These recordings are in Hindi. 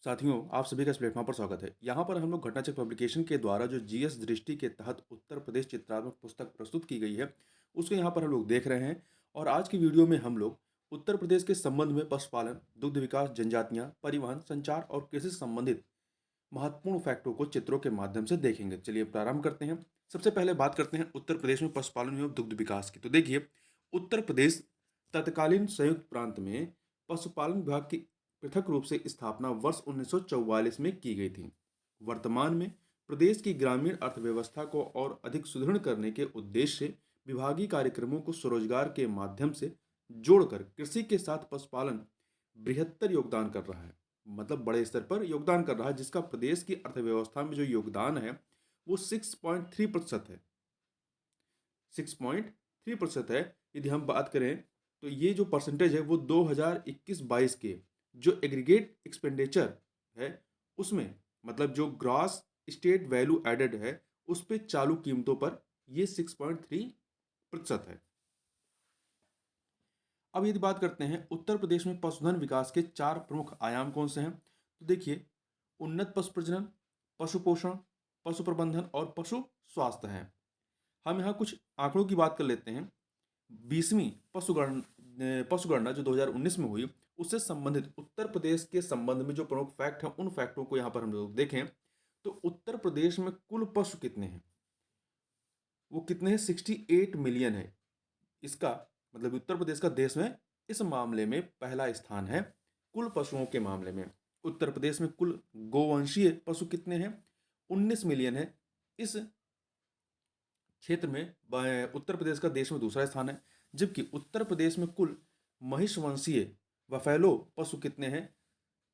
साथियों, आप सभी का इस प्लेटफ़ॉर्म पर स्वागत है। यहाँ पर हम लोग घटनाचक्र पब्लिकेशन के द्वारा जो जीएस दृष्टि के तहत उत्तर प्रदेश चित्रात्मक पुस्तक प्रस्तुत की गई है, उसको यहाँ पर हम लोग देख रहे हैं। और आज की वीडियो में हम लोग उत्तर प्रदेश के संबंध में पशुपालन, दुग्ध विकास, जनजातियाँ, परिवहन, संचार और कृषि से संबंधित महत्वपूर्ण फैक्टों को चित्रों के माध्यम से देखेंगे। चलिए प्रारंभ करते हैं। सबसे पहले बात करते हैं उत्तर प्रदेश में पशुपालन एवं दुग्ध विकास की। तो देखिए, उत्तर प्रदेश तत्कालीन संयुक्त प्रांत में पशुपालन विभाग की पृथक रूप से स्थापना वर्ष 1944 में की गई थी। वर्तमान में प्रदेश की ग्रामीण अर्थव्यवस्था को और अधिक सुदृढ़ करने के उद्देश्य से विभागीय कार्यक्रमों को स्वरोजगार के माध्यम से जोड़कर कृषि के साथ पशुपालन बृहत्तर योगदान कर रहा है। मतलब बड़े स्तर पर योगदान कर रहा है, जिसका प्रदेश की अर्थव्यवस्था में जो योगदान है वो 6.3% है। 6.3% है। यदि हम बात करें तो ये जो परसेंटेज है वो 2021-22 के जो एग्रीगेट एक्सपेंडिचर है उसमें, मतलब जो ग्रॉस स्टेट वैल्यू एडेड है उस पे चालू कीमतों पर ये 6.3% है। अब यदि बात करते हैं उत्तर प्रदेश में पशुधन विकास के 4 प्रमुख आयाम कौन से हैं, तो देखिए, उन्नत पशु प्रजनन, पशु पोषण, पशु प्रबंधन और पशु स्वास्थ्य है। हम यहाँ कुछ आंकड़ों की बात कर लेते हैं। 20वीं पशुगणना जो 2019 में हुई, उससे संबंधित उत्तर प्रदेश के संबंध में जो प्रमुख फैक्ट हैं उन फैक्टों को यहाँ पर हम लोग देखें तो उत्तर प्रदेश में कुल पशु कितने हैं, वो कितने हैं, 68 मिलियन है। इसका मतलब उत्तर प्रदेश का देश में इस मामले में पहला स्थान है कुल पशुओं के मामले में। उत्तर प्रदेश में कुल गोवंशीय पशु कितने हैं, 19 मिलियन है। इस क्षेत्र में उत्तर प्रदेश का देश में दूसरा स्थान है। जबकि उत्तर प्रदेश में कुल महिषवंशीय बफेलो पशु कितने हैं,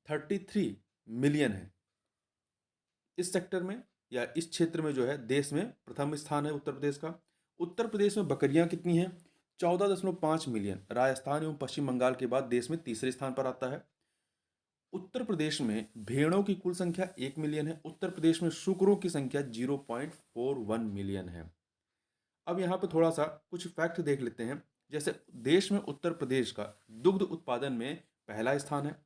33 मिलियन है। इस सेक्टर में या इस क्षेत्र में जो है देश में प्रथम स्थान है उत्तर प्रदेश का। उत्तर प्रदेश में बकरियां कितनी हैं, 14.5 मिलियन। राजस्थान एवं पश्चिम बंगाल के बाद देश में तीसरे स्थान पर आता है। उत्तर प्रदेश में भेड़ों की कुल संख्या 1 मिलियन है। उत्तर प्रदेश में शुकरों की संख्या 0.41 मिलियन है। अब यहाँ पे थोड़ा सा कुछ फैक्ट देख लेते हैं। जैसे देश में उत्तर प्रदेश का दुग्ध उत्पादन में पहला स्थान है।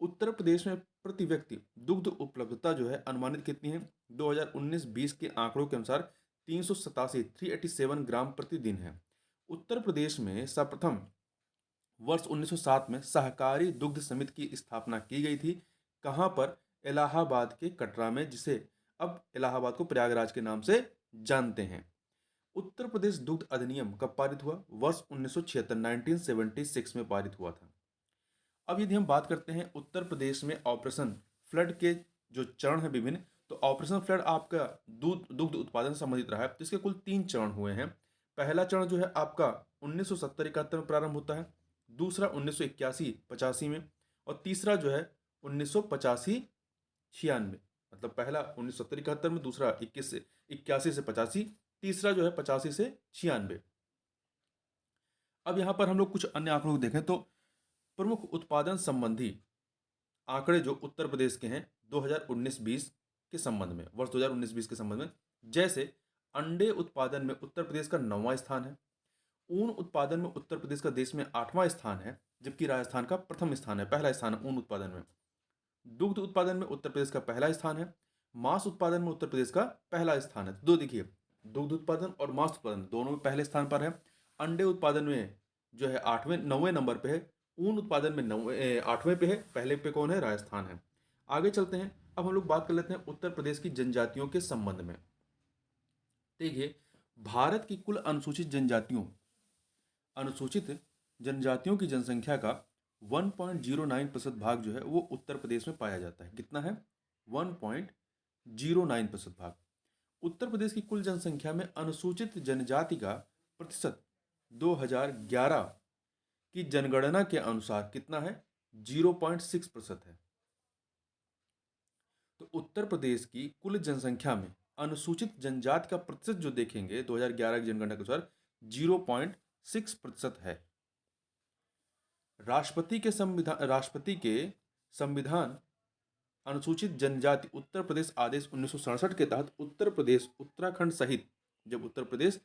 उत्तर प्रदेश में प्रति व्यक्ति दुग्ध उपलब्धता जो है अनुमानित कितनी है, 2019-20 के आंकड़ों के अनुसार 387 ग्राम प्रतिदिन है। उत्तर प्रदेश में सर्वप्रथम वर्ष 1907 में सहकारी दुग्ध समिति की स्थापना की गई थी। कहाँ पर, इलाहाबाद के कटरा में, जिसे अब इलाहाबाद को प्रयागराज के नाम से जानते हैं। उत्तर प्रदेश दुग्ध अधिनियम कब पारित हुआ, वर्ष 1976 1976 में पारित हुआ था। अब यदि हम बात करते हैं उत्तर प्रदेश में ऑपरेशन फ्लड के जो चरण है विभिन्न, तो ऑपरेशन फ्लड आपका दुग्ध उत्पादन से संबंधित रहा है। तो इसके कुल 3 चरण हुए हैं। पहला चरण जो है आपका 1970-71 में प्रारंभ होता है, दूसरा 1981-85 में, और तीसरा जो है 1985-96। मतलब पहला 1970-71 में, दूसरा 81 से 85, तीसरा जो है 85 से 96। अब यहाँ पर हम लोग कुछ अन्य आंकड़ों को देखें तो प्रमुख उत्पादन संबंधी आंकड़े जो उत्तर प्रदेश के हैं 2019-20 के संबंध में, वर्ष 2019-20 के संबंध में, जैसे अंडे उत्पादन में उत्तर प्रदेश का 9वां स्थान है। ऊन उत्पादन में उत्तर प्रदेश का देश में 8वां स्थान है, जबकि राजस्थान का प्रथम स्थान है, पहला स्थान है ऊन उत्पादन में। दुग्ध उत्पादन में उत्तर प्रदेश का पहला स्थान है। मांस उत्पादन में उत्तर प्रदेश का पहला स्थान है। दो देखिए, दुग्ध उत्पादन और मांस उत्पादन दोनों में पहले स्थान पर है। अंडे उत्पादन में जो है 9वें नंबर पे है। ऊन उत्पादन में 8वें पे है। पहले पे कौन है, राजस्थान है। आगे चलते हैं। अब हम लोग बात कर लेते हैं उत्तर प्रदेश की जनजातियों के संबंध में। देखिए, भारत की कुल अनुसूचित जनजातियों की जनसंख्या का 1.09% भाग जो है वो उत्तर प्रदेश में पाया जाता है। कितना है, 1.09% भाग। उत्तर प्रदेश की कुल जनसंख्या में अनुसूचित जनजाति का प्रतिशत 2011 की जनगणना के अनुसार कितना है, 0.6% है। तो उत्तर प्रदेश की कुल जनसंख्या में अनुसूचित जनजाति का प्रतिशत जो देखेंगे 2011 की जनगणना के अनुसार 0.6% है। राष्ट्रपति के संविधान अनुसूचित जनजाति उत्तर प्रदेश आदेश 1967 के तहत उत्तर प्रदेश उत्तराखंड सहित, जब उत्तर प्रदेश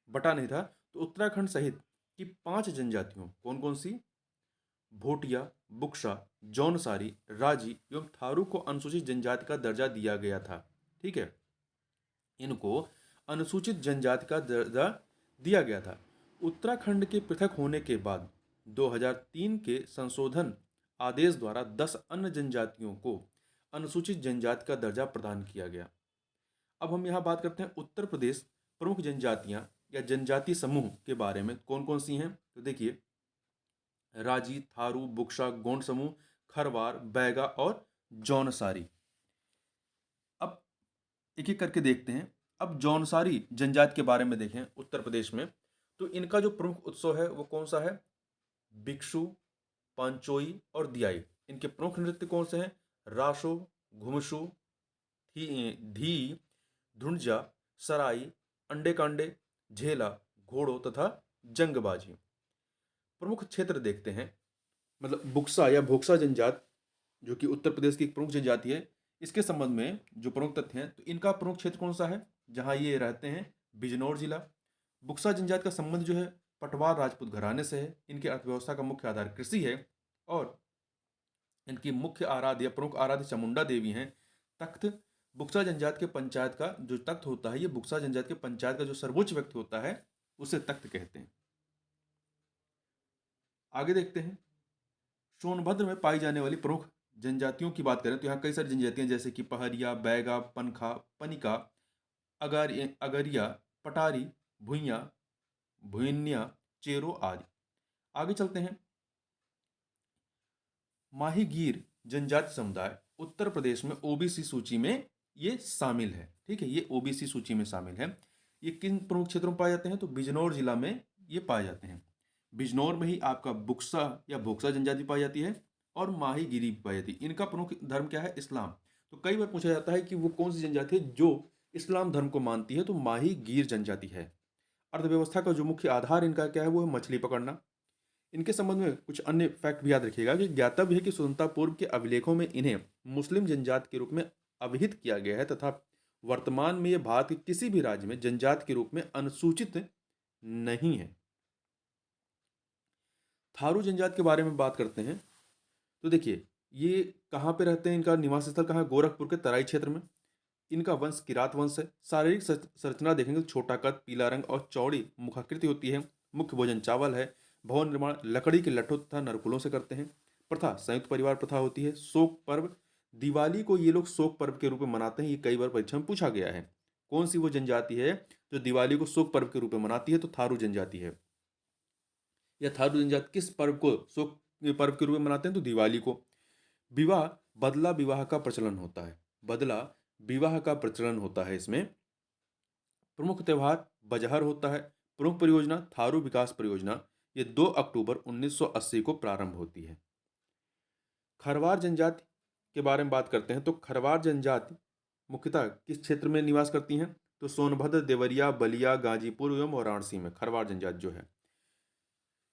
बटा नहीं था तो उत्तराखंड सहित की 5 जनजातियों, कौन कौन सी, भोटिया, बुक्सा, जौनसारी, राजी एवं थारू को अनुसूचित जनजाति का दर्जा दिया गया था। ठीक है, इनको अनुसूचित जनजाति का दर्जा दिया गया था। उत्तराखंड के पृथक होने के बाद 2003 के संशोधन आदेश द्वारा 10 अन्य जनजातियों को अनुसूचित जनजाति का दर्जा प्रदान किया गया। अब हम यहाँ बात करते हैं उत्तर प्रदेश प्रमुख जनजातियाँ या जनजाति समूह के बारे में कौन कौन सी हैं। तो देखिए, राजी, थारू, बुक्सा, गोंड समूह, खरवार, बैगा और जौनसारी। अब एक एक करके देखते हैं। अब जौनसारी जनजाति के बारे में देखें उत्तर प्रदेश में, तो इनका जो प्रमुख उत्सव है वो कौन सा है? भिक्षु, पांचोई और दियाई। इनके प्रमुख नृत्य कौन से हैं? राशो, घुमशु, धी, धुंजा, सराई, अंडे कांडे, झेला, घोड़ो तथा जंगबाजी। प्रमुख क्षेत्र देखते हैं, मतलब बुक्सा या भोक्सा जनजात जो कि उत्तर प्रदेश की एक प्रमुख जनजाति है, इसके संबंध में जो प्रमुख तथ्य हैं, तो इनका प्रमुख क्षेत्र कौन सा है जहां ये रहते हैं? बिजनौर जिला। बुक्सा जनजाति का संबंध जो है पटवार राजपूत घराने से है। इनकी अर्थव्यवस्था का मुख्य आधार कृषि है और इनकी मुख्य आराध्य प्रमुख आराध्य चामुंडा देवी हैं। तख्त बुक्सा जनजाति के पंचायत का जो तख्त होता है, ये बुक्सा जनजाति के पंचायत का जो सर्वोच्च व्यक्ति होता है उसे तख्त कहते हैं। आगे देखते हैं, सोनभद्र में पाई जाने वाली प्रमुख जनजातियों की बात करें तो यहाँ कई सारी जनजातियां जैसे कि पहरिया, बैगा, पनखा, पनिका, अगरिया, पटारी, भुइया, भुइन्या, चेरो आदि। आगे चलते हैं, माहीगीर जनजाति समुदाय उत्तर प्रदेश में ओबीसी सूची में ये शामिल है। ठीक है, ये ओबीसी सूची में शामिल है। ये किन प्रमुख क्षेत्रों में पाए जाते हैं? तो बिजनौर जिला में ये पाए जाते हैं। बिजनौर में ही आपका बुक्सा या भोक्सा जनजाति पाई जाती है और माहीगिरी भी पाई जाती है। इनका प्रमुख धर्म क्या है? इस्लाम। तो कई बार पूछा जाता है कि वो कौन सी जनजाति है जो इस्लाम धर्म को मानती है, तो माहीगीर जनजाति है। अर्थव्यवस्था का जो मुख्य आधार इनका क्या है? वो है मछली पकड़ना। इनके संबंध में कुछ अन्य फैक्ट भी याद रखिएगा कि ज्ञातव्य है कि स्वतंत्रता पूर्व के अभिलेखों में इन्हें मुस्लिम जनजाति के रूप में अभिहित किया गया है तथा वर्तमान में यह भारत के किसी भी राज्य में जनजाति के रूप में अनुसूचित नहीं है। थारू जनजाति के बारे में बात करते हैं तो देखिए, ये कहाँ पे रहते हैं? इनका निवास स्थल कहाँ है? गोरखपुर के तराई क्षेत्र में। इनका वंश किरात वंश है। शारीरिक संरचना देखेंगे तो छोटा कद, पीला रंग और चौड़ी मुखाकृति होती है। मुख्य भोजन चावल है। भवन निर्माण लकड़ी के लट्ठों तथा नरकुलों से करते हैं। प्रथा संयुक्त परिवार प्रथा होती है। शोक पर्व, दिवाली को ये लोग शोक पर्व के रूप में मनाते हैं। ये कई बार परीक्षा में पूछा गया है। कौन सी वो जनजाति है जो दिवाली को शोक पर्व के रूप में मनाती है? तो थारू जनजाति है। या थारू जनजाति किस पर्व को शोक पर्व के रूप में मनाते हैं? तो दिवाली को। विवाह बदला विवाह का प्रचलन होता है। बदला विवाह का प्रचलन होता है इसमें। प्रमुख त्यौहार बजहर होता है। प्रमुख परियोजना थारू विकास परियोजना, ये 2 अक्टूबर 1980 को प्रारंभ होती है। खरवार जनजाति के बारे में बात करते हैं तो खरवार जनजाति मुख्यतः किस क्षेत्र में निवास करती हैं? तो सोनभद्र, देवरिया, बलिया, गाजीपुर एवं वाराणसी में खरवार जनजाति जो है।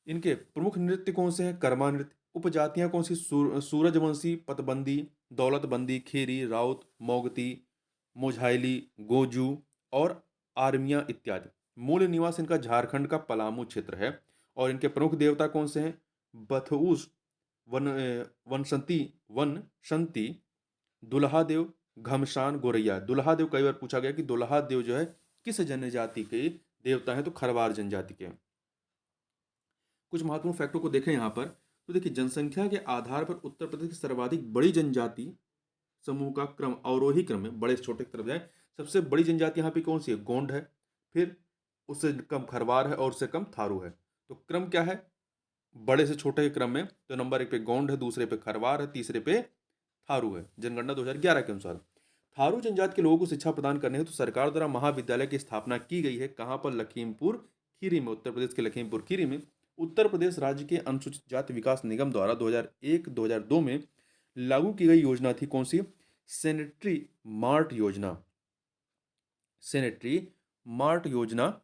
इनके प्रमुख नृत्य कौन से हैं? कर्मा नृत्य। उपजातियां कौन सी? सूरजवंशी, पतबंदी, दौलतबंदी, खेरी, राउत, मोगती, मोझाइली, गोजू और आर्मिया इत्यादि। मूल निवास इनका झारखंड का पलामू क्षेत्र है। और इनके प्रमुख देवता कौन से हैं? बथऊस, वन वनशंती, दुल्हा देव, घमसान, गोरैया। दुल्हा देव कई बार पूछा गया कि दुल्हा देव जो है किस जनजाति के देवता हैं? तो खरवार जनजाति के। कुछ महत्वपूर्ण फैक्टों को देखें यहाँ पर तो देखिए, जनसंख्या के आधार पर उत्तर प्रदेश की सर्वाधिक बड़ी जनजाति समूह का क्रम अवरोही क्रम में बड़े से छोटे की तरफ जाए। सबसे बड़ी जनजाति यहाँ पे कौन सी है? गोंड है। फिर उससे कम खरवार है और उससे कम थारू है। तो क्रम क्या है बड़े से छोटे के क्रम में? तो नंबर 1 पे गोंड है, दूसरे पे खरवार है, तीसरे पे थारू है। जनगणना 2011 के अनुसार थारू जनजाति के लोगों को शिक्षा प्रदान करने हेतु सरकार द्वारा महाविद्यालय की स्थापना की गई है। कहाँ पर? लखीमपुर खीरी में। उत्तर प्रदेश के लखीमपुर खीरी में उत्तर प्रदेश राज्य के अनुसूचित जाति विकास निगम द्वारा 2001-2002 में लागू की गई योजना थी। कौन सी? सैनिटरी मार्ट योजना। सैनिटरी मार्ट योजना,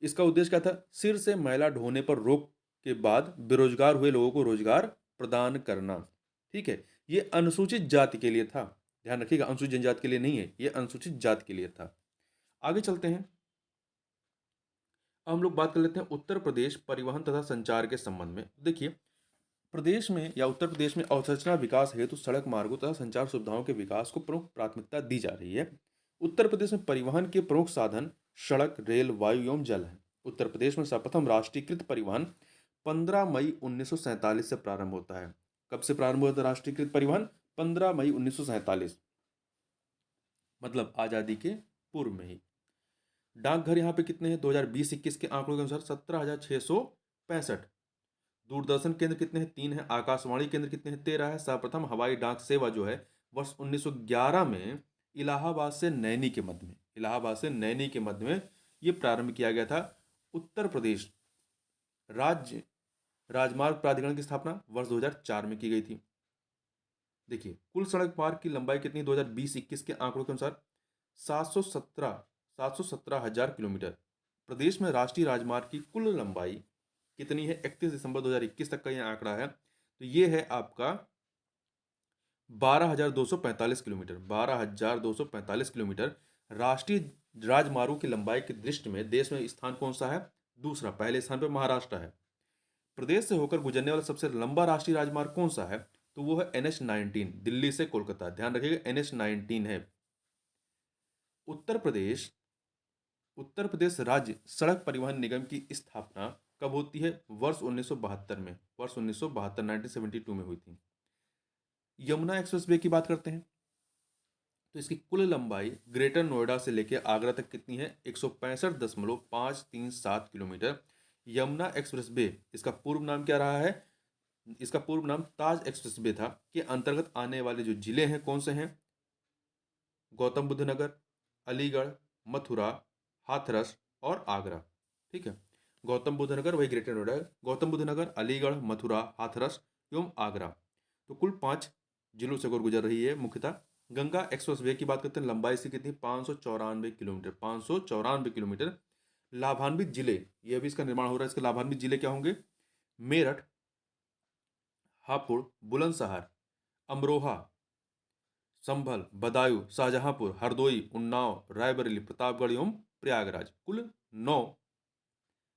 इसका उद्देश्य क्या था? सिर से मैला ढोने पर रोक के बाद बेरोजगार हुए लोगों को रोजगार प्रदान करना। ठीक है, ये अनुसूचित जाति के लिए था। ध्यान रखिएगा, अनुसूचित जनजाति के लिए नहीं है, ये अनुसूचित जाति के लिए था। आगे चलते हैं, हम लोग बात कर लेते हैं उत्तर प्रदेश परिवहन तथा संचार के संबंध में। देखिए, प्रदेश में या उत्तर प्रदेश में अवसंरचना विकास हेतु सड़क मार्गों तथा संचार सुविधाओं के विकास को प्रमुख प्राथमिकता दी जा रही है। उत्तर प्रदेश में परिवहन के प्रमुख साधन सड़क, रेल, वायु एवं जल है। उत्तर प्रदेश में सर्वप्रथम राष्ट्रीयकृत परिवहन 15 मई 1947 से प्रारंभ होता है। कब से प्रारंभ हुआ था राष्ट्रीयकृत परिवहन? 15 मई 1947, मतलब आज़ादी के पूर्व में ही। डाकघर यहाँ पे कितने हैं? 2020-21 के आंकड़ों के अनुसार 17,665। दूरदर्शन केंद्र कितने हैं? 3 हैं। आकाशवाणी केंद्र कितने हैं? 13 है। सर्वप्रथम हवाई डाक सेवा जो है वर्ष 1911 में इलाहाबाद से नैनी के मध्य में, इलाहाबाद से नैनी के मध्य में ये प्रारंभ किया गया था। उत्तर प्रदेश राज्य राजमार्ग प्राधिकरण की स्थापना वर्ष 2004 में की गई थी। देखिए, कुल सड़क मार्ग की लंबाई कितनी? 2020-21 के आंकड़ों के अनुसार 717,000 किलोमीटर। प्रदेश में राष्ट्रीय राजमार्ग की कुल लंबाई कितनी है? 31 दिसंबर 2021 तक का यह आंकड़ा है, तो ये है आपका 12,245 किलोमीटर। 12,245 किलोमीटर। राष्ट्रीय राजमार्गों की लंबाई की दृष्टि में देश में स्थान कौन सा है? दूसरा। पहले स्थान पर महाराष्ट्र है। प्रदेश से होकर गुजरने वाला सबसे लंबा राष्ट्रीय राजमार्ग कौन सा है? तो वो है NH-19, दिल्ली से कोलकाता। ध्यान रखिएगा, NH-19 है। उत्तर प्रदेश राज्य सड़क परिवहन निगम की स्थापना कब होती है? वर्ष 1972 में। वर्ष 1972, 1972 में हुई थी। यमुना एक्सप्रेसवे की बात करते हैं तो इसकी कुल लंबाई ग्रेटर नोएडा से लेकर आगरा तक कितनी है? 165.537 किलोमीटर। यमुना एक्सप्रेसवे, इसका पूर्व नाम क्या रहा है? इसका पूर्व नाम ताज एक्सप्रेसवे था। के अंतर्गत आने वाले जो जिले हैं कौन से हैं? गौतम बुद्ध नगर, अलीगढ़, मथुरा, हाथरस और आगरा। ठीक है, गौतम बुद्ध नगर वही ग्रेटर नोएडा है। गौतम बुद्ध नगर, अलीगढ़, मथुरा, हाथरस एवं आगरा, तो कुल 5 जिलों से गुजर रही है मुख्यतः। गंगा एक्सप्रेसवे की बात करते हैं, लंबाई से कितनी? 594 किलोमीटर। 594 किलोमीटर। लाभान्वित जिले, ये भी इसका निर्माण हो रहा है। इसके लाभान्वित जिले क्या होंगे? मेरठ, हापुड़, बुलंदशहर, अमरोहा, संभल, बदायूं, शाहजहांपुर, हरदोई, उन्नाव, रायबरेली, प्रतापगढ़ एवं प्रयागराज। कुल 9,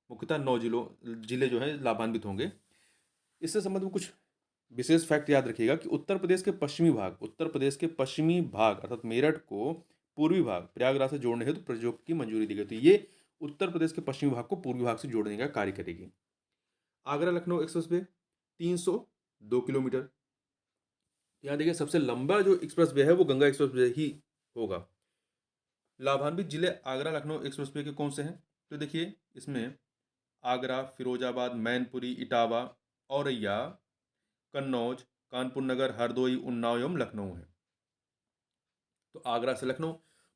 मुख्यतः 9 जिले जो है लाभान्वित होंगे। इससे संबंध में कुछ विशेष फैक्ट याद रखिएगा कि उत्तर प्रदेश के पश्चिमी भाग अर्थात मेरठ को पूर्वी भाग प्रयागराज से जोड़ने हेतु प्रोजेक्ट की मंजूरी दी गई। तो ये उत्तर प्रदेश के पश्चिमी भाग को पूर्वी भाग से जोड़ने का कार्य करेगी। Agra Lucknow expressway 302 kilometre. यहाँ देखिए, सबसे लंबा जो एक्सप्रेसवे है वो गंगा एक्सप्रेसवे ही होगा। लाभान्वित जिले आगरा लखनऊ एक्सप्रेसवे के कौन से हैं? तो देखिए, इसमें आगरा, फिरोजाबाद, मैनपुरी, इटावा, औरैया, कन्नौज, कानपुर नगर, हरदोई, उन्नाव एवं लखनऊ है। तो आगरा से लखनऊ।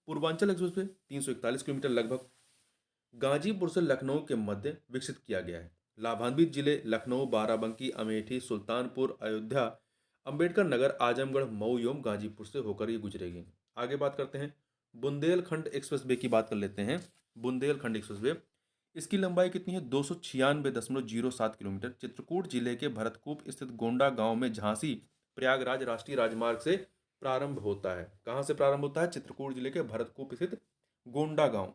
पूर्वांचल एक्सप्रेसवे 341 किलोमीटर लगभग गाजीपुर से लखनऊ के मध्य विकसित किया गया है। लाभान्वित जिले लखनऊ, बाराबंकी, अमेठी, सुल्तानपुर, अयोध्या, अंबेडकर नगर, आजमगढ़, मऊ एवं गाजीपुर से होकर ये गुजरेगी। आगे बात करते हैं बुंदेलखंड एक्सप्रेसवे की बात कर लेते हैं। बुंदेलखंड एक्सप्रेसवे, इसकी लंबाई कितनी है? 296.07 किलोमीटर। चित्रकूट जिले के भरतकूप स्थित गोंडा गांव में झांसी प्रयागराज राष्ट्रीय राजमार्ग से प्रारंभ होता है। कहां से प्रारंभ होता है? चित्रकूट जिले के भरतकूप स्थित गोंडा गांव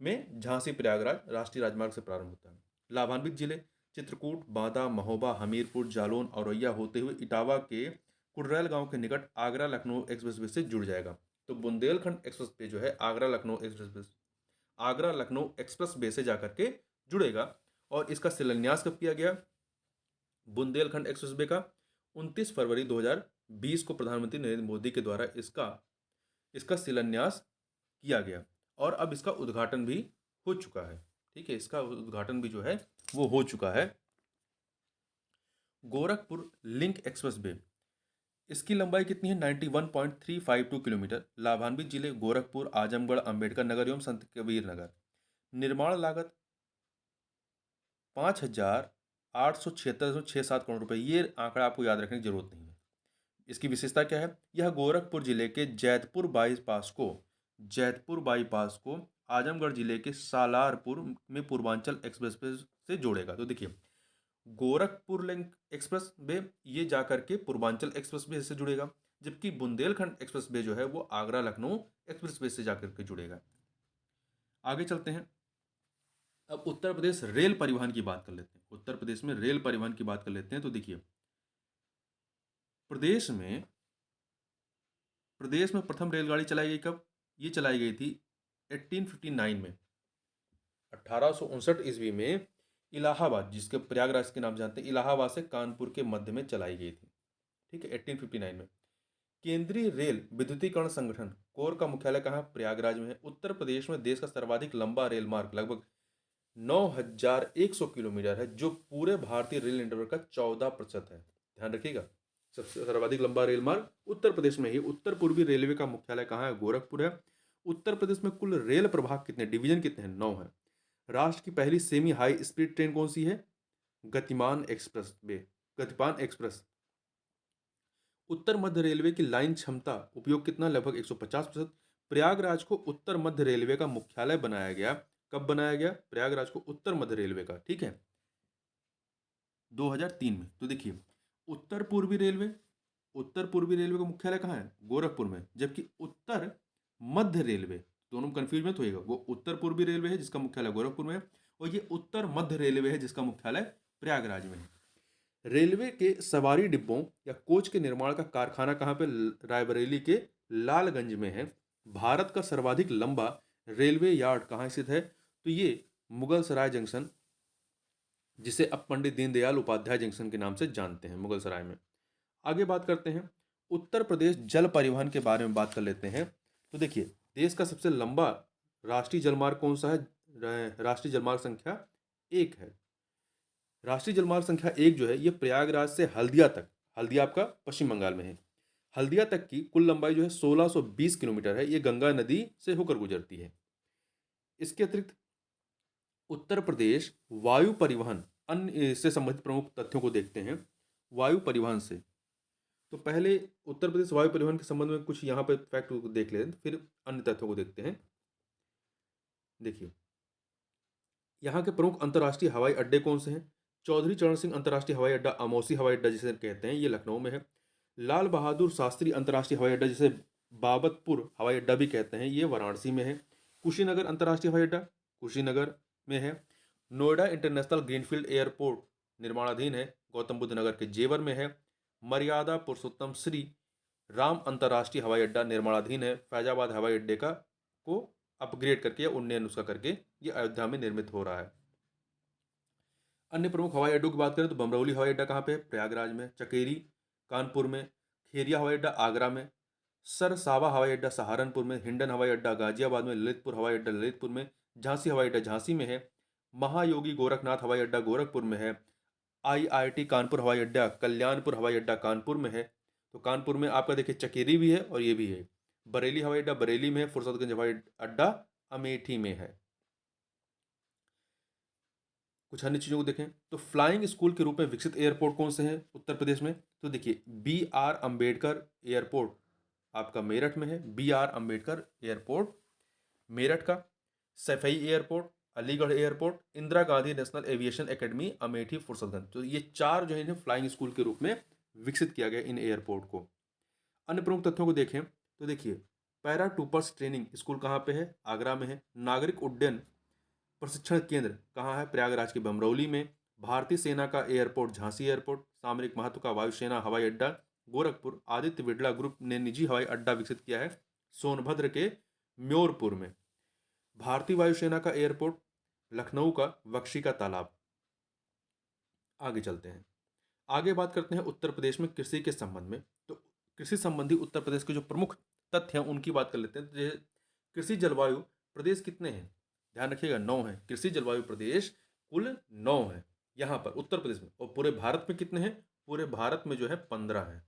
में झांसी प्रयागराज राष्ट्रीय राजमार्ग से प्रारंभ होता है। लाभान्वित जिले चित्रकूट, बांदा, महोबा, हमीरपुर, जालौन, औरैया होते हुए इटावा के कुर्रेल गांव के निकट आगरा लखनऊ एक्सप्रेसवे से जुड़ जाएगा। तो बुंदेलखंड एक्सप्रेसवे जो है आगरा लखनऊ एक्सप्रेसवे से जाकर के जुड़ेगा। और इसका शिलान्यास कब किया गया? बुंदेलखंड एक्सप्रेसवे का 29 फरवरी 2020 को प्रधानमंत्री नरेंद्र मोदी के द्वारा इसका शिलान्यास किया गया और अब इसका उद्घाटन भी हो चुका है। ठीक है, इसका उद्घाटन भी जो है वो हो चुका है। गोरखपुर लिंक एक्सप्रेसवे, इसकी लंबाई कितनी है? 91.352 किलोमीटर। लाभान्वित जिले गोरखपुर, आजमगढ़, अंबेडकर नगर एवं संत कबीर नगर। निर्माण लागत 5,876.67 करोड़ रुपए। ये आंकड़ा आपको याद रखने की जरूरत नहीं है। इसकी विशेषता क्या है? यह गोरखपुर जिले के जैतपुर बाईपास को आजमगढ़ जिले के सालारपुर में पूर्वांचल एक्सप्रेसवे से जोड़ेगा। तो देखिए, गोरखपुर लिंक एक्सप्रेस वे ये जाकर के पूर्वांचल एक्सप्रेस वे से जुड़ेगा, जबकि बुंदेलखंड एक्सप्रेस वे जो है वो आगरा लखनऊ एक्सप्रेस वे से जाकर के जुड़ेगा। आगे चलते हैं, अब उत्तर प्रदेश रेल परिवहन की बात कर लेते हैं। उत्तर प्रदेश में रेल परिवहन की बात कर लेते हैं। तो देखिए, प्रदेश में प्रथम रेलगाड़ी चलाई गई कब? ये चलाई गई थी 1859 में। 1859 ईस्वी में इलाहाबाद, जिसके प्रयागराज के नाम जानते हैं, इलाहाबाद से कानपुर के मध्य में चलाई गई थी। ठीक है, 1859 में। केंद्रीय रेल विद्युतीकरण संगठन कोर का मुख्यालय कहाँ? प्रयागराज में है। उत्तर प्रदेश में देश का सर्वाधिक लंबा रेल मार्ग लगभग 9,100 किलोमीटर है, जो पूरे भारतीय रेल नेटवर्क का 14% है। ध्यान रखिएगा, सबसे सर्वाधिक लंबा रेल मार्ग उत्तर प्रदेश में ही। उत्तर पूर्वी रेलवे का मुख्यालय कहाँ है? गोरखपुर है। उत्तर प्रदेश में कुल रेल प्रभाग कितने, डिवीजन कितने हैं? 9 है। राष्ट्र की पहली सेमी हाई स्पीड ट्रेन कौन सी है? गतिमान एक्सप्रेस। उत्तर मध्य रेलवे की लाइन क्षमता उपयोग कितना? लगभग 150%। प्रयागराज को उत्तर मध्य रेलवे का मुख्यालय बनाया गया। कब बनाया गया प्रयागराज को उत्तर मध्य रेलवे का? ठीक है, 2003 में। तो देखिए, उत्तर पूर्वी रेलवे का मुख्यालय कहाँ है? गोरखपुर में। जबकि उत्तर मध्य रेलवे, दोनों में कंफ्यूज मत होइएगा, वो उत्तर पूर्वी रेलवे है जिसका मुख्यालय गोरखपुर में है, और ये उत्तर मध्य रेलवे है जिसका मुख्यालय प्रयागराज में है। रेलवे के सवारी डिब्बों या कोच के निर्माण का कारखाना कहाँ पे? रायबरेली के लालगंज में है। भारत का सर्वाधिक लंबा रेलवे यार्ड कहाँ स्थित है? तो ये मुगल सराय जंक्शन, जिसे अब पंडित दीनदयाल उपाध्याय जंक्शन के नाम से जानते हैं, मुगल सराय में। आगे बात करते हैं उत्तर प्रदेश जल परिवहन के बारे में बात कर लेते हैं। तो देखिए, देश का सबसे लंबा राष्ट्रीय जलमार्ग कौन सा है? राष्ट्रीय जलमार्ग संख्या 1 है। राष्ट्रीय जलमार्ग संख्या 1 जो है, ये प्रयागराज से हल्दिया तक, हल्दिया आपका पश्चिम बंगाल में है, हल्दिया तक की कुल लंबाई जो है 1620 किलोमीटर है। ये गंगा नदी से होकर गुजरती है। इसके अतिरिक्त उत्तर प्रदेश वायु परिवहन, अन्य इससे संबंधित प्रमुख तथ्यों को देखते हैं। वायु परिवहन से, तो पहले उत्तर प्रदेश वायु परिवहन के संबंध में कुछ यहाँ पे फैक्ट देख लेते हैं, फिर अन्य तथ्यों को देखते हैं। देखिए, यहाँ के प्रमुख अंतर्राष्ट्रीय हवाई अड्डे कौन से हैं? चौधरी चरण सिंह अंतर्राष्ट्रीय हवाई अड्डा, अमौसी हवाई अड्डा जिसे कहते हैं, ये लखनऊ में है। लाल बहादुर शास्त्री अंतर्राष्ट्रीय हवाई अड्डा, जिसे बाबतपुर हवाई अड्डा भी कहते हैं, ये वाराणसी में है। कुशीनगर अंतर्राष्ट्रीय हवाई अड्डा कुशीनगर में है। नोएडा इंटरनेशनल ग्रीनफील्ड एयरपोर्ट निर्माणाधीन है, गौतम बुद्ध नगर के जेवर में है। मर्यादा पुरुषोत्तम श्री राम अंतर्राष्ट्रीय हवाई अड्डा निर्माणाधीन है। फैजाबाद हवाई अड्डे का को अपग्रेड करके या उन्नयन उसका करके ये अयोध्या में निर्मित हो रहा है। अन्य प्रमुख हवाई अड्डों की बात करें तो बमरौली हवाई अड्डा कहाँ पे है? प्रयागराज में। चकेरी कानपुर में। खेरिया हवाई अड्डा आगरा में। सरसावा हवाई अड्डा सहारनपुर में। हिंडन हवाई अड्डा गाजियाबाद में। ललितपुर हवाई अड्डा ललितपुर में। झांसी हवाई अड्डा झांसी में है। महायोगी गोरखनाथ हवाई अड्डा गोरखपुर में है। IIT कानपुर हवाई अड्डा कल्याणपुर हवाई अड्डा कानपुर में है। तो कानपुर में आपका देखिए चकेरी भी है और ये भी है। बरेली हवाई अड्डा बरेली में है। फुर्सतगंज हवाई अड्डा अमेठी में है। कुछ अन्य चीज़ों को देखें तो फ्लाइंग स्कूल के रूप में विकसित एयरपोर्ट कौन से हैं उत्तर प्रदेश में? तो देखिए, BR अम्बेडकर एयरपोर्ट आपका मेरठ में है। BR अम्बेडकर एयरपोर्ट मेरठ का। Saifai airport Aligarh airport. Indira Gandhi national aviation academy Amethi Fursatganj. तो ये 4 जो है इन्हें फ्लाइंग स्कूल के रूप में विकसित किया गया इन एयरपोर्ट को। अन्य प्रमुख तथ्यों को देखें तो देखिए, पैराट्रूपर्स ट्रेनिंग स्कूल कहाँ पे है? आगरा में है। नागरिक उड्डयन प्रशिक्षण केंद्र कहाँ है? प्रयागराज के बमरौली में। भारतीय सेना का एयरपोर्ट झांसी एयरपोर्ट। सामरिक महत्व का वायुसेना हवाई अड्डा गोरखपुर। आदित्य बिरला ग्रुप ने निजी हवाई अड्डा विकसित किया है सोनभद्र के म्योरपुर में। भारतीय वायुसेना का एयरपोर्ट लखनऊ का बख्शी का तालाब। आगे चलते हैं, आगे बात करते हैं उत्तर प्रदेश में कृषि के संबंध में। तो कृषि संबंधी उत्तर प्रदेश के जो प्रमुख तथ्य हैं उनकी बात कर लेते हैं। तो कृषि जलवायु प्रदेश कितने हैं? ध्यान रखिएगा, 9 है। कृषि जलवायु प्रदेश कुल 9 है यहाँ पर उत्तर प्रदेश में। और पूरे भारत में कितने हैं? पूरे भारत में जो है 15 है।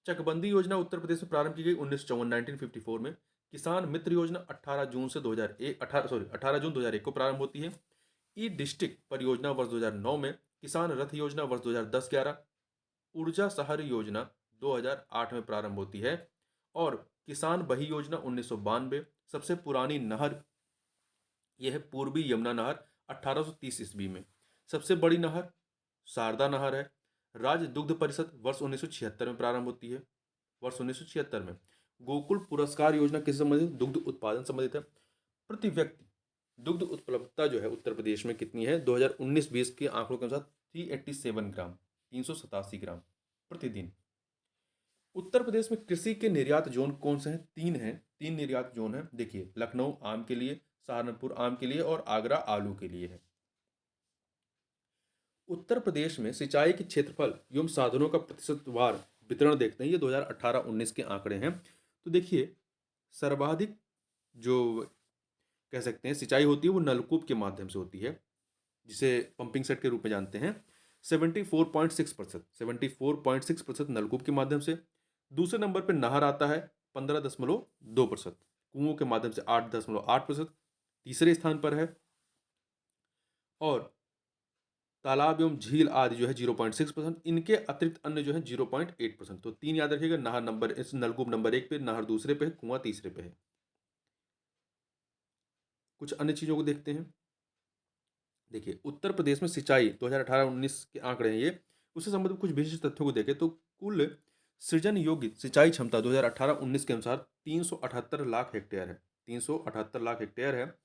चकबंदी योजना उत्तर प्रदेश में प्रारंभ की गई 1954 में। किसान मित्र योजना 18 जून 2001 को प्रारंभ होती है। ई डिस्ट्रिक्ट परियोजना वर्ष 2009 में। किसान रथ योजना वर्ष 2010-11। ऊर्जा शहर योजना 2008 में प्रारंभ होती है। और किसान बही योजना 1992। सबसे पुरानी नहर यह है पूर्वी यमुना नहर 1830 ईस्वी में। सबसे बड़ी नहर शारदा नहर है। राज्य दुग्ध परिषद वर्ष 1976 में प्रारंभ होती है। वर्ष 1976 में। गोकुल पुरस्कार योजना किससे संबंधित? दुग्ध उत्पादन संबंधित है। प्रति व्यक्ति दुग्ध उपलब्धता जो है उत्तर प्रदेश में कितनी है? 2019-20 के आंकड़ों के अनुसार 387 ग्राम, 387 ग्राम। प्रतिदिन। उत्तर प्रदेश में कृषि के निर्यात जोन कौन से हैं? 3 हैं, 3 निर्यात जोन हैं। देखिए, लखनऊ आम के लिए, सहारनपुर आम के लिए और आगरा आलू के लिए है। उत्तर प्रदेश में सिंचाई के क्षेत्रफल एवं साधनों का प्रतिशतवार वितरण देखते हैं। ये 2018-19 के आंकड़े हैं। तो देखिए, सर्वाधिक जो कह सकते हैं सिंचाई होती है वो नलकूप के माध्यम से होती है, जिसे पंपिंग सेट के रूप में जानते हैं। 74.6%, 74.6% नलकूप के माध्यम से। दूसरे नंबर पर नहर आता है 15.2%, कुओं के माध्यम से 8.8%, तीसरे स्थान पर है। और तालाब एवं झील आदि जो है 0.6%, इनके अतिरिक्त अन्य जो है 0.8%। तो 3 याद रखिएगा, नहर नंबर इस नलकूप नंबर 1 पे, नहर दूसरे पे है, कुआं तीसरे पे है। कुछ अन्य चीजों को देखते हैं। देखिए, उत्तर प्रदेश में सिंचाई 2018-19 के आंकड़े हैं ये। उससे संबंधित कुछ विशिष्ट तथ्यों को देखें तो कुल सृजन योग्य सिंचाई क्षमता 2018-19 के अनुसार 378 लाख हेक्टेयर है। 378 लाख हेक्टेयर है।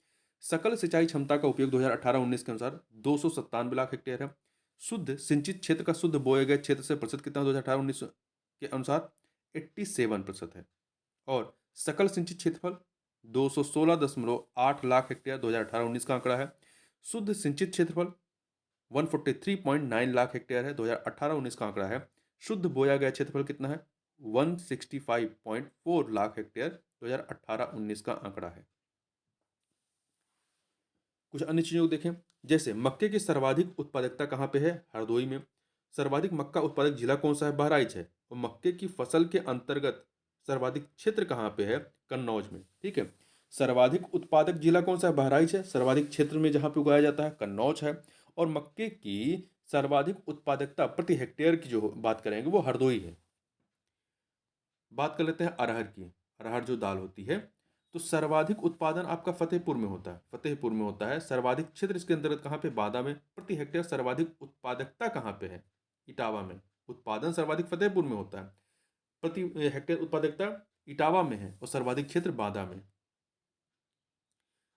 सकल सिंचाई क्षमता का उपयोग 2018-19 के अनुसार 297 लाख हेक्टेयर है। शुद्ध सिंचित क्षेत्र का शुद्ध बोए गए क्षेत्र से प्रतिशत कितना 2018-19 के अनुसार 87% है। और सकल सिंचित क्षेत्रफल 216.8 लाख हेक्टेयर 2018-19 का आंकड़ा है। शुद्ध सिंचित क्षेत्रफल 143.9 लाख हेक्टेयर है, 2018-19 का आंकड़ा है। शुद्ध बोया गया क्षेत्रफल कितना है? 165.4 लाख हेक्टेयर 2018-19 का आंकड़ा है। कुछ अन्य चीजों को देखें, जैसे मक्के की सर्वाधिक उत्पादकता कहाँ पे है? हरदोई में। सर्वाधिक मक्का उत्पादक जिला कौन सा है? बहराइच है। और मक्के की फसल के अंतर्गत सर्वाधिक क्षेत्र कहाँ पे है? कन्नौज में। ठीक है, सर्वाधिक उत्पादक जिला कौन सा है? बहराइच है। सर्वाधिक क्षेत्र में जहाँ पे उगाया जाता है कन्नौज है। और मक्के की सर्वाधिक उत्पादकता प्रति हेक्टेयर की जो बात करेंगे वो हरदोई है। बात कर लेते हैं अरहर की। अरहर जो दाल होती है, तो सर्वाधिक उत्पादन आपका फतेहपुर में होता है। फतेहपुर में होता है। सर्वाधिक क्षेत्र इसके अंतर्गत कहाँ पे? बादा में। प्रति हेक्टेयर सर्वाधिक उत्पादकता कहाँ पे है? इटावा में। उत्पादन सर्वाधिक फतेहपुर में होता है, प्रति हेक्टेयर उत्पादकता इटावा में है और सर्वाधिक क्षेत्र बादा में।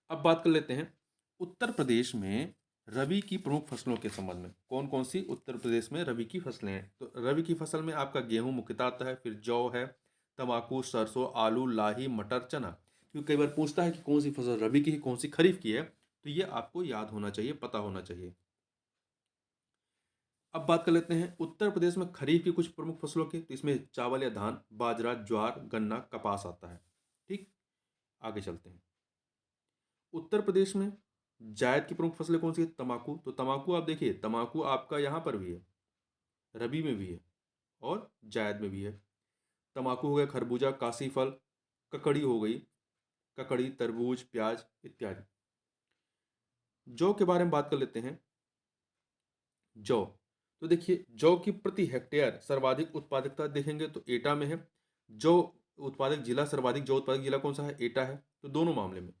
अब बात कर लेते हैं उत्तर प्रदेश में रबी की प्रमुख फसलों के संबंध में। कौन कौन सी उत्तर प्रदेश में रबी की फसलें हैं? तो रबी की फसल में आपका गेहूं मुख्यतः आता है, फिर जौ है, तंबाकू, सरसों, आलू, लाही, मटर, चना। क्योंकि कई बार पूछता है कि कौन सी फसल रबी की है, कौन सी खरीफ की है, तो ये आपको याद होना चाहिए, पता होना चाहिए। अब बात कर लेते हैं उत्तर प्रदेश में खरीफ की कुछ प्रमुख फसलों की। तो इसमें चावल या धान, बाजरा, ज्वार, गन्ना, कपास आता है। ठीक, आगे चलते हैं। उत्तर प्रदेश में जायद की प्रमुख फसलें कौन सी है? तंबाकू। तो तंबाकू आप देखिए, तंबाकू आपका यहाँ पर भी है, रबी में भी है और जायद में भी है। तंबाकू हो गया खरबूजा, काशी फल, ककड़ी हो गई, ककड़ी, तरबूज, प्याज इत्यादि। जौ के बारे में बात कर लेते हैं। जौ, तो देखिए जौ की प्रति हेक्टेयर सर्वाधिक उत्पादकता देखेंगे तो एटा में है। जौ उत्पादक जिला, सर्वाधिक जौ उत्पादक जिला कौन सा है? एटा है। तो दोनों मामले में,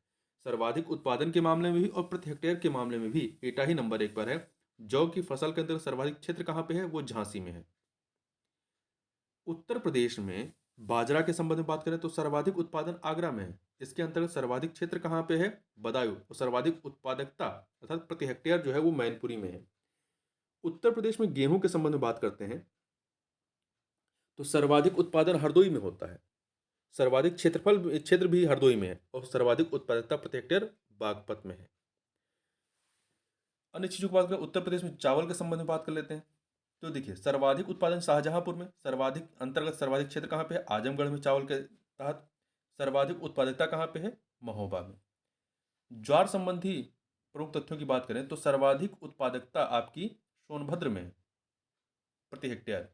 सर्वाधिक उत्पादन के मामले में भी और प्रति हेक्टेयर के मामले में भी एटा ही नंबर 1 पर है। जौ की फसल के अंदर सर्वाधिक क्षेत्र कहाँ पे है? वो झांसी में है। उत्तर प्रदेश में बाजरा के संबंध में बात करें तो सर्वाधिक उत्पादन आगरा में है। इसके अंतर्गत सर्वाधिक क्षेत्र कहाँ पे है? बदायूं। और सर्वाधिक उत्पादकता अर्थात प्रति हेक्टेयर जो है वो मैनपुरी में है। उत्तर प्रदेश में गेहूं के संबंध में बात करते हैं तो सर्वाधिक उत्पादन हरदोई में होता है। सर्वाधिक क्षेत्र भी हरदोई में है और सर्वाधिक उत्पादकता प्रति हेक्टेयर बागपत में है। अन्य चीजों की बात करें, उत्तर प्रदेश में चावल के संबंध में बात कर लेते हैं। तो देखिए सर्वाधिक उत्पादन शाहजहांपुर में, सर्वाधिक क्षेत्र कहाँ पे है? आजमगढ़ में चावल के तहत। सर्वाधिक उत्पादकता कहाँ पे है? महोबा में। ज्वार संबंधी प्रमुख तथ्यों की बात करें तो सर्वाधिक उत्पादकता आपकी सोनभद्र में है प्रति हेक्टेयर।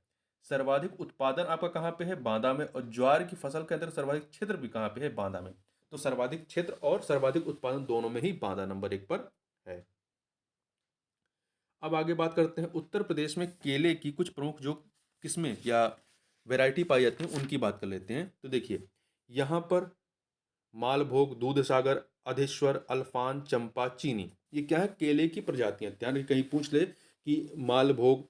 सर्वाधिक उत्पादन आपका कहाँ पे है? बांदा में। और ज्वार की फसल के अंदर सर्वाधिक क्षेत्र भी कहाँ पे है? बांदा में। तो सर्वाधिक क्षेत्र और सर्वाधिक उत्पादन दोनों में ही बांदा नंबर 1 पर है। अब आगे बात करते हैं उत्तर प्रदेश में केले की कुछ प्रमुख जो किस्में या वैरायटी पाई जाती हैं उनकी बात कर लेते हैं। तो देखिए यहाँ पर मालभोग, दूधसागर, अधेश्वर, अल्फान, चंपा, चीनी, ये क्या है? केले की प्रजातियां। ध्यान रखिए कहीं पूछ ले कि मालभोग,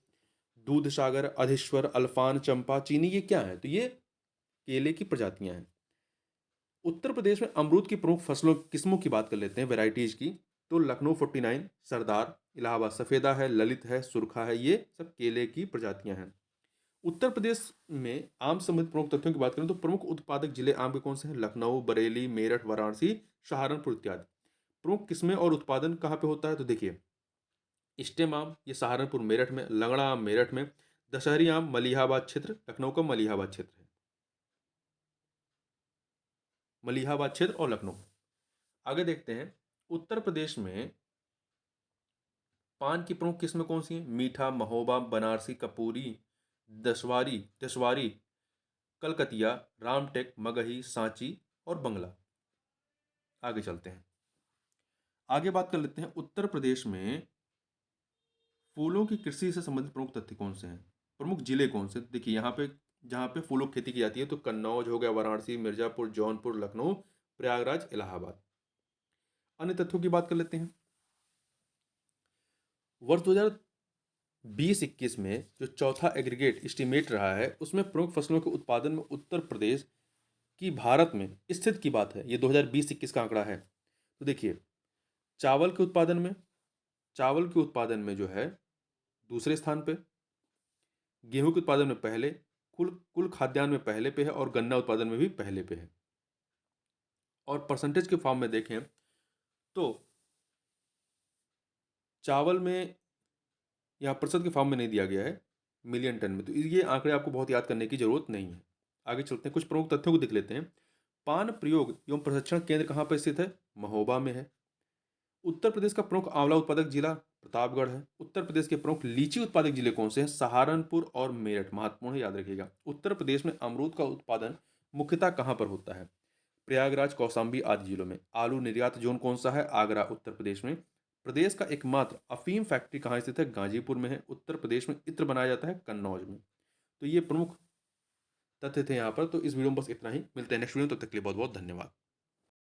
दूधसागर, अधेश्वर, अल्फान, चंपा, चीनी ये क्या है? तो ये केले की प्रजातियां हैं। उत्तर प्रदेश में अमरूद की प्रमुख फसलों किस्मों की बात कर लेते हैं, वेराइटीज की। तो लखनऊ 49, सरदार, इलाहाबाद सफेदा है, ललित है, सुरखा है, ये सब केले की प्रजातियां हैं। उत्तर प्रदेश में आम संबंधित प्रमुख तथ्यों की बात करें तो प्रमुख उत्पादक जिले आम के कौन से हैं? लखनऊ, बरेली, मेरठ, वाराणसी, सहारनपुर इत्यादि। प्रमुख किस्में और उत्पादन कहाँ पे होता है? तो देखिए, स्टेम आम ये सहारनपुर मेरठ में, लंगड़ा आम मेरठ में, दशहरी आम मलिहाबाद क्षेत्र, लखनऊ का मलिहाबाद क्षेत्र है, मलिहाबाद क्षेत्र और लखनऊ। आगे देखते हैं, उत्तर प्रदेश में पान की प्रमुख किस्में कौन सी हैं? मीठा, महोबा, बनारसी, कपूरी, दशवारी दशवारी, कलकतिया, रामटेक, मगही, सांची और बंगला। आगे चलते हैं, आगे बात कर लेते हैं उत्तर प्रदेश में फूलों की कृषि से संबंधित प्रमुख तथ्य कौन से हैं? प्रमुख जिले कौन से? देखिए यहाँ पे जहाँ पे फूलों की खेती की जाती है तो कन्नौज हो गया, वाराणसी, मिर्जापुर, जौनपुर, लखनऊ, प्रयागराज, इलाहाबाद। अन्य तथ्यों की बात कर लेते हैं। वर्ष 2020-21 में जो चौथा एग्रीगेट एस्टीमेट रहा है उसमें प्रमुख फसलों के उत्पादन में उत्तर प्रदेश की भारत में स्थित की बात है। ये 2020-21 का आंकड़ा है। तो देखिए, चावल के उत्पादन में जो है दूसरे स्थान पे, गेहूं के उत्पादन में पहले, कुल कुल खाद्यान्न में पहले पे है और गन्ना उत्पादन में भी पहले पे है। और परसेंटेज के फॉर्म में देखें तो चावल में यहाँ प्रतिशत के फॉर्म में नहीं दिया गया है, मिलियन टन में, तो ये आंकड़े आपको बहुत याद करने की जरूरत नहीं है। आगे चलते हैं, कुछ प्रमुख तथ्यों को देख लेते हैं। पान प्रयोग एवं प्रशिक्षण केंद्र कहाँ पर स्थित है? महोबा में है। उत्तर प्रदेश का प्रमुख आंवला उत्पादक जिला प्रतापगढ़ है। उत्तर प्रदेश के प्रमुख लीची उत्पादक जिले कौन से हैं? सहारनपुर और मेरठ। महत्वपूर्ण है, याद रखिएगा। उत्तर प्रदेश में अमरूद का उत्पादन मुख्यतः कहाँ पर होता है? प्रयागराज, कौशाम्बी आदि जिलों में। आलू निर्यात जोन कौन सा है? आगरा, उत्तर प्रदेश में। प्रदेश का एकमात्र अफीम फैक्ट्री कहाँ स्थित है? गाजीपुर में है। उत्तर प्रदेश में इत्र बनाया जाता है कन्नौज में। तो ये प्रमुख तथ्य थे यहाँ पर। तो इस वीडियो में बस इतना ही, मिलते हैं नेक्स्ट वीडियो में, तब तक के लिए बहुत बहुत धन्यवाद।